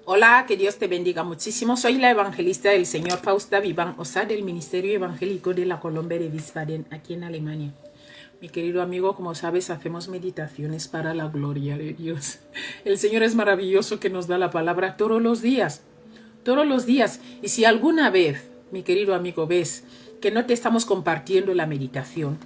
Hola, que Dios te bendiga muchísimo. Soy la evangelista del Señor Fausta Vivan Osa del Ministerio Evangélico de la Colombia de Wiesbaden, aquí en Alemania. Mi querido amigo, como sabes, hacemos meditaciones para la gloria de Dios. El Señor es maravilloso que nos da la palabra todos los días. Todos los días. Y si alguna vez, mi querido amigo, ves que no te estamos compartiendo la meditación,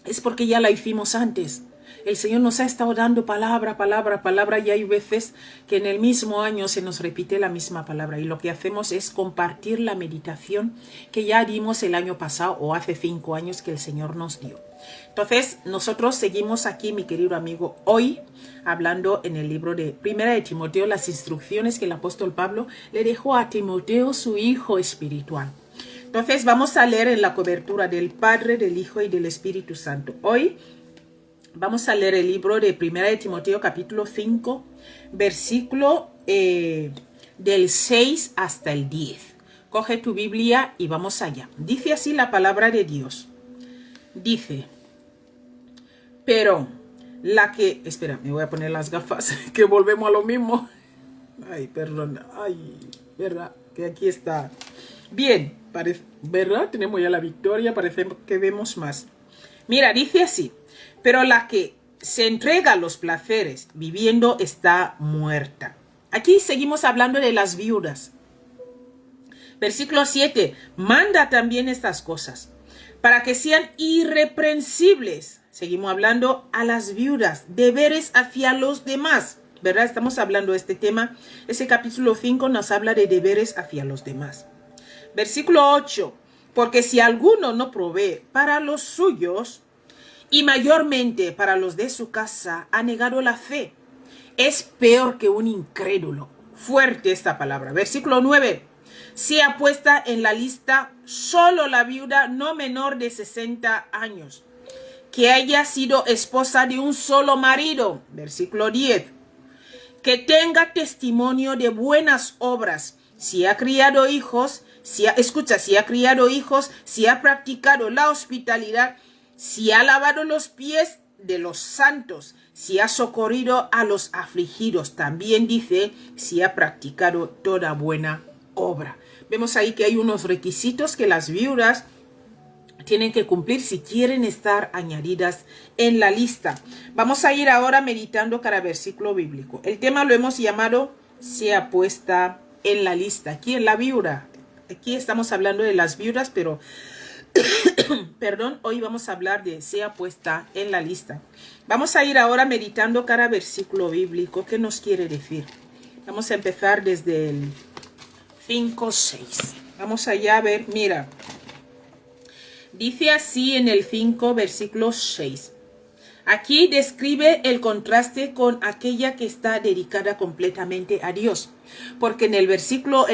es porque ya la hicimos antes. El Señor nos ha estado dando palabra, y hay veces que en el mismo año se nos repite la misma palabra y lo que hacemos es compartir la meditación que ya dimos el año pasado o hace 5 años que el Señor nos dio. Entonces, nosotros seguimos aquí, mi querido amigo, hoy hablando en el libro de Primera de Timoteo, las instrucciones que el apóstol Pablo le dejó a Timoteo, su hijo espiritual. Entonces, vamos a leer en la cobertura del Padre, del Hijo y del Espíritu Santo. Hoy vamos a leer el libro de Primera de Timoteo, capítulo 5, versículo del 6 hasta el 10. Coge tu Biblia y vamos allá. Dice así la palabra de Dios. Dice, pero la que... Espera, me voy a poner las gafas, que volvemos a lo mismo. Ay, perdón. Ay, ¿verdad? Que aquí está. Bien, parece, ¿verdad? Tenemos ya la victoria, parece que vemos más. Mira, dice así. Pero la que se entrega a los placeres viviendo está muerta. Aquí seguimos hablando de las viudas. Versículo 7. Manda también estas cosas para que sean irreprensibles. Seguimos hablando a las viudas, deberes hacia los demás. ¿Verdad? Estamos hablando de este tema. Ese capítulo 5 nos habla de deberes hacia los demás. Versículo 8. Porque si alguno no provee para los suyos, y mayormente para los de su casa, ha negado la fe, es peor que un incrédulo. Fuerte esta palabra. Versículo 9. Sea puesta en la lista solo la viuda no menor de 60 años, que haya sido esposa de un solo marido. Versículo 10. Que tenga testimonio de buenas obras, si ha criado hijos, si ha criado hijos, si ha practicado la hospitalidad, si ha lavado los pies de los santos, si ha socorrido a los afligidos. También dice, si ha practicado toda buena obra. Vemos ahí que hay unos requisitos que las viudas tienen que cumplir si quieren estar añadidas en la lista. Vamos a ir ahora meditando cada versículo bíblico. El tema lo hemos llamado, sea puesta en la lista. Aquí en la viuda. Aquí estamos hablando de las viudas, pero... Perdón, hoy vamos a hablar de sea puesta en la lista. Vamos a ir ahora meditando cada versículo bíblico. ¿Qué nos quiere decir? Vamos a empezar desde el 5:6. Vamos allá a ver, mira. Dice así en el 5, versículo 6. Aquí describe el contraste con aquella que está dedicada completamente a Dios. Porque en el versículo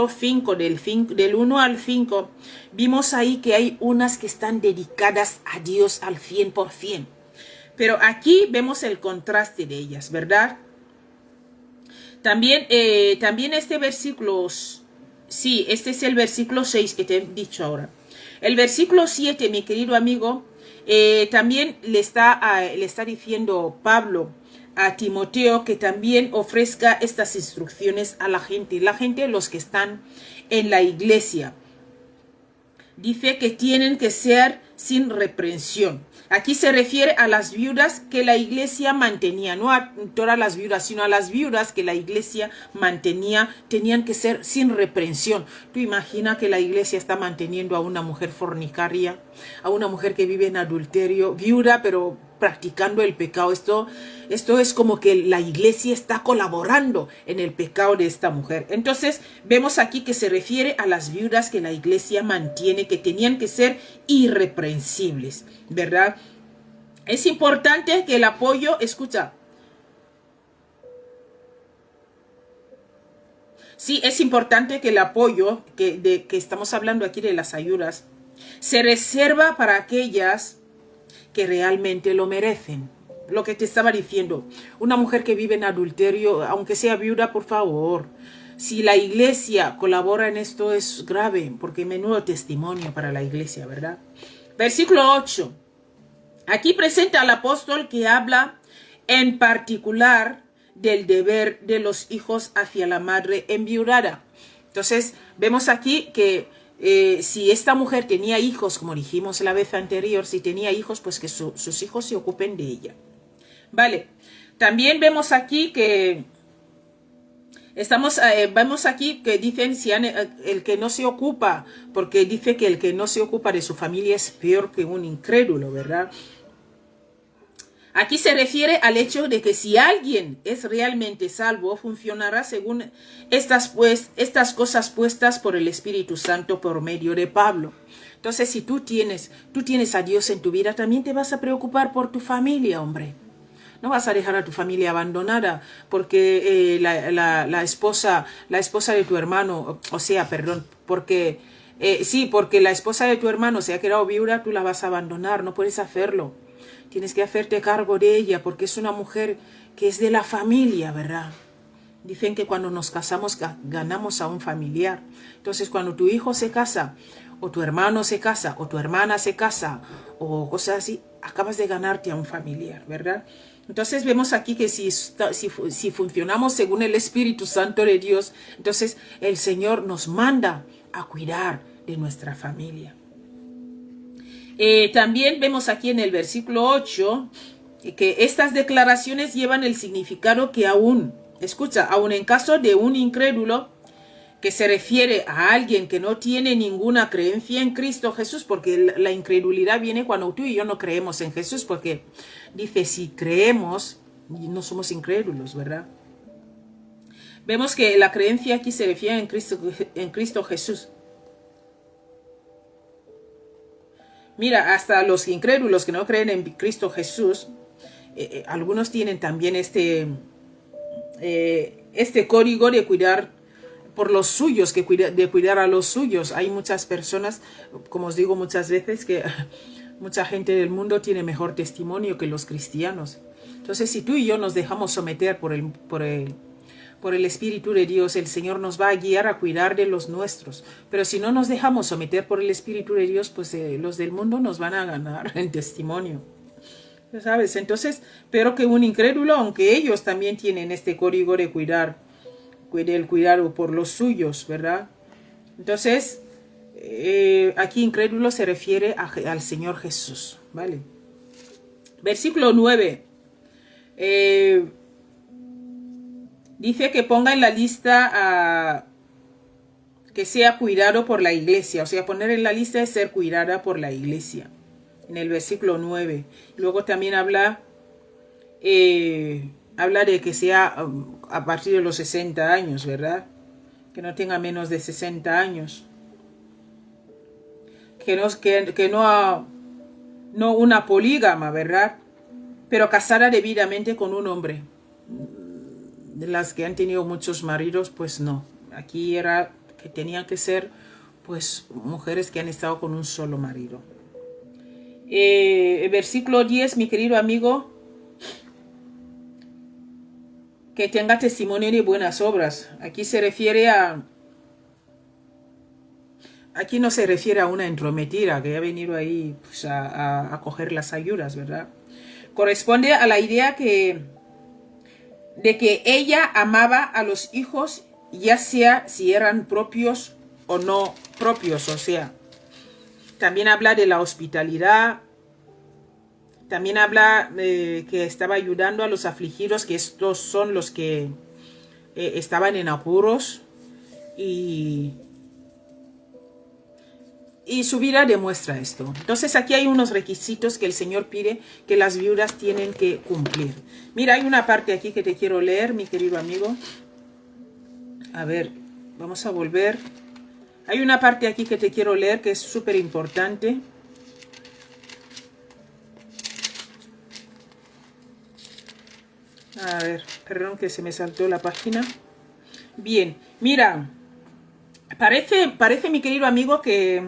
5, del 1 al 5, vimos ahí que hay unas que están dedicadas a Dios al 100%. Pero aquí vemos el contraste de ellas, ¿verdad? También este versículo, sí, este es el versículo 6 que te he dicho ahora. El versículo 7, mi querido amigo, también le está diciendo Pablo a Timoteo que también ofrezca estas instrucciones a la gente, los que están en la iglesia. Dice que tienen que ser sin reprensión. Aquí se refiere a las viudas que la iglesia mantenía, no a todas las viudas, sino a las viudas que la iglesia mantenía, tenían que ser sin reprensión. Tú imaginas que la iglesia está manteniendo a una mujer fornicaria, a una mujer que vive en adulterio, viuda, pero practicando el pecado. Esto es como que la iglesia está colaborando en el pecado de esta mujer. Entonces, vemos aquí que se refiere a las viudas que la iglesia mantiene, que tenían que ser irreprensibles, ¿verdad? Es importante que el apoyo, escucha. Sí, es importante que el apoyo, que estamos hablando aquí de las ayudas, se reserva para aquellas que realmente lo merecen. Lo que te estaba diciendo, una mujer que vive en adulterio, aunque sea viuda, por favor, si la iglesia colabora en esto es grave, porque menudo testimonio para la iglesia, ¿verdad? Versículo 8. Aquí presenta al apóstol que habla en particular del deber de los hijos hacia la madre enviudada. Entonces, vemos aquí que si esta mujer tenía hijos, como dijimos la vez anterior, si tenía hijos, pues que sus hijos se ocupen de ella. Vale, también vemos aquí que vemos aquí que dicen si el que no se ocupa, porque dice que el que no se ocupa de su familia es peor que un incrédulo, ¿verdad? Aquí se refiere al hecho de que si alguien es realmente salvo, funcionará según estas cosas puestas por el Espíritu Santo por medio de Pablo. Entonces, si tú tienes a Dios en tu vida, también te vas a preocupar por tu familia, hombre. No vas a dejar a tu familia abandonada porque la esposa de tu hermano, porque la esposa de tu hermano se ha quedado viuda, tú la vas a abandonar, no puedes hacerlo. Tienes que hacerte cargo de ella porque es una mujer que es de la familia, ¿verdad? Dicen que cuando nos casamos ganamos a un familiar. Entonces, cuando tu hijo se casa, o tu hermano se casa, o tu hermana se casa, o cosas así, acabas de ganarte a un familiar, ¿verdad? Entonces vemos aquí que si funcionamos según el Espíritu Santo de Dios, entonces el Señor nos manda a cuidar de nuestra familia. También vemos aquí en el versículo 8 que estas declaraciones llevan el significado que aún en caso de un incrédulo, que se refiere a alguien que no tiene ninguna creencia en Cristo Jesús, porque la incredulidad viene cuando tú y yo no creemos en Jesús, porque dice, si creemos, no somos incrédulos, ¿verdad? Vemos que la creencia aquí se refiere en Cristo Jesús. Mira, hasta los incrédulos que no creen en Cristo Jesús, algunos tienen también este código de cuidar por los suyos, de cuidar a los suyos. Hay muchas personas, como os digo muchas veces, que mucha gente del mundo tiene mejor testimonio que los cristianos. Entonces, si tú y yo nos dejamos someter por el Espíritu de Dios, el Señor nos va a guiar a cuidar de los nuestros. Pero si no nos dejamos someter por el Espíritu de Dios, pues los del mundo nos van a ganar en testimonio. ¿Sabes? Entonces, pero que un incrédulo, aunque ellos también tienen este código de el cuidado por los suyos, ¿verdad? Entonces, aquí incrédulo se refiere al Señor Jesús, ¿vale? Versículo 9. Dice que ponga en la lista que sea cuidado por la iglesia. O sea, poner en la lista es ser cuidada por la iglesia. En el versículo 9. Luego también habla de que sea a partir de los 60 años, ¿verdad? Que no tenga menos de 60 años. Que no una polígama, ¿verdad? Pero casada debidamente con un hombre. De las que han tenido muchos maridos, pues no. Aquí era que tenían que ser, pues, mujeres que han estado con un solo marido. Versículo 10, mi querido amigo, que tenga testimonio de buenas obras. Aquí se refiere aquí no se refiere a una entrometida que ha venido ahí pues, a coger las ayudas, ¿verdad? Corresponde a la idea de que ella amaba a los hijos, ya sea si eran propios o no propios, o sea, también habla de la hospitalidad, también habla que estaba ayudando a los afligidos, que estos son los que estaban en apuros, y su vida demuestra esto. Entonces aquí hay unos requisitos que el Señor pide que las viudas tienen que cumplir. Mira, hay una parte aquí que te quiero leer, mi querido amigo. A ver, vamos a volver. Hay una parte aquí que te quiero leer que es súper importante. A ver, perdón que se me saltó la página. Bien, mira, parece mi querido amigo que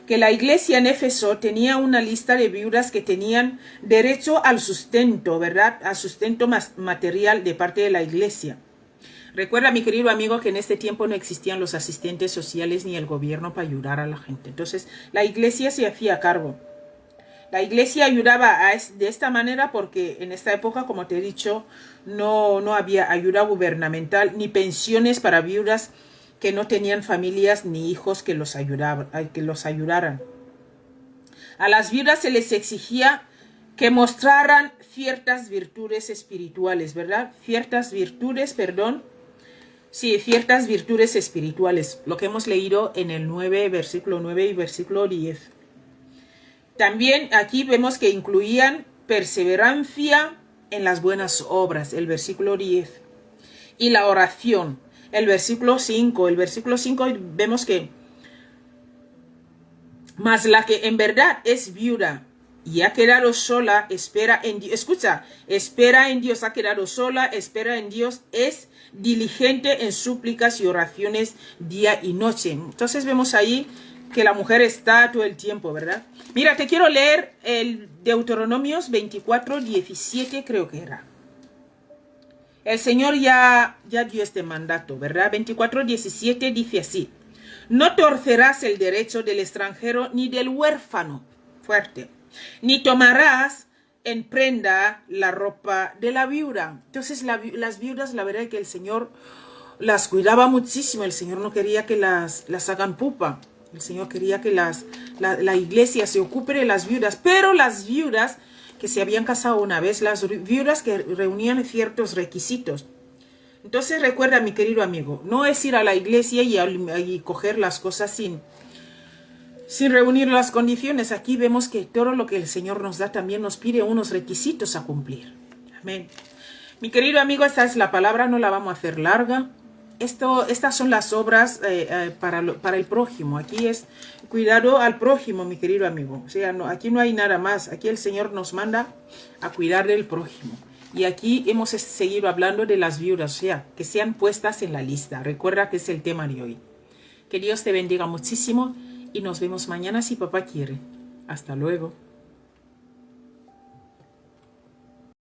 la iglesia en Éfeso tenía una lista de viudas que tenían derecho al sustento, ¿verdad? Al sustento material de parte de la iglesia. Recuerda, mi querido amigo, que en este tiempo no existían los asistentes sociales ni el gobierno para ayudar a la gente. Entonces, la iglesia se hacía cargo. La iglesia ayudaba de esta manera porque en esta época, como te he dicho, no había ayuda gubernamental ni pensiones para viudas que no tenían familias ni hijos que los ayudaran. A las viudas se les exigía que mostraran ciertas virtudes espirituales, ¿verdad? Ciertas virtudes espirituales, lo que hemos leído en el 9, versículo 9 y versículo 10. También aquí vemos que incluían perseverancia en las buenas obras, el versículo 10, y la oración, el versículo 5. El versículo 5 vemos que mas la que en verdad es viuda y ha quedado sola, espera en Dios. Escucha, espera en Dios, ha quedado sola, espera en Dios, es diligente en súplicas y oraciones día y noche. Entonces vemos ahí que la mujer está todo el tiempo, ¿verdad? Mira, te quiero leer el Deuteronomios 24, 17, creo que era. El Señor ya dio este mandato, ¿verdad? 24, 17 dice así: no torcerás el derecho del extranjero ni del huérfano, fuerte, ni tomarás en prenda la ropa de la viuda. Entonces las viudas, la verdad es que el Señor las cuidaba muchísimo. El Señor no quería que las hagan pupa. El Señor quería que la iglesia se ocupe de las viudas, pero las viudas que se habían casado una vez, las viudas que reunían ciertos requisitos. Entonces recuerda, mi querido amigo, no es ir a la iglesia y coger las cosas sin reunir las condiciones. Aquí vemos que todo lo que el Señor nos da también nos pide unos requisitos a cumplir. Amén. Mi querido amigo, esta es la palabra, no la vamos a hacer larga. Estas son las obras para el prójimo. Aquí es cuidado al prójimo, mi querido amigo. O sea, aquí no hay nada más. Aquí el Señor nos manda a cuidar del prójimo. Y aquí hemos seguido hablando de las viudas, o sea, que sean puestas en la lista. Recuerda que es el tema de hoy. Que Dios te bendiga muchísimo y nos vemos mañana si papá quiere. Hasta luego.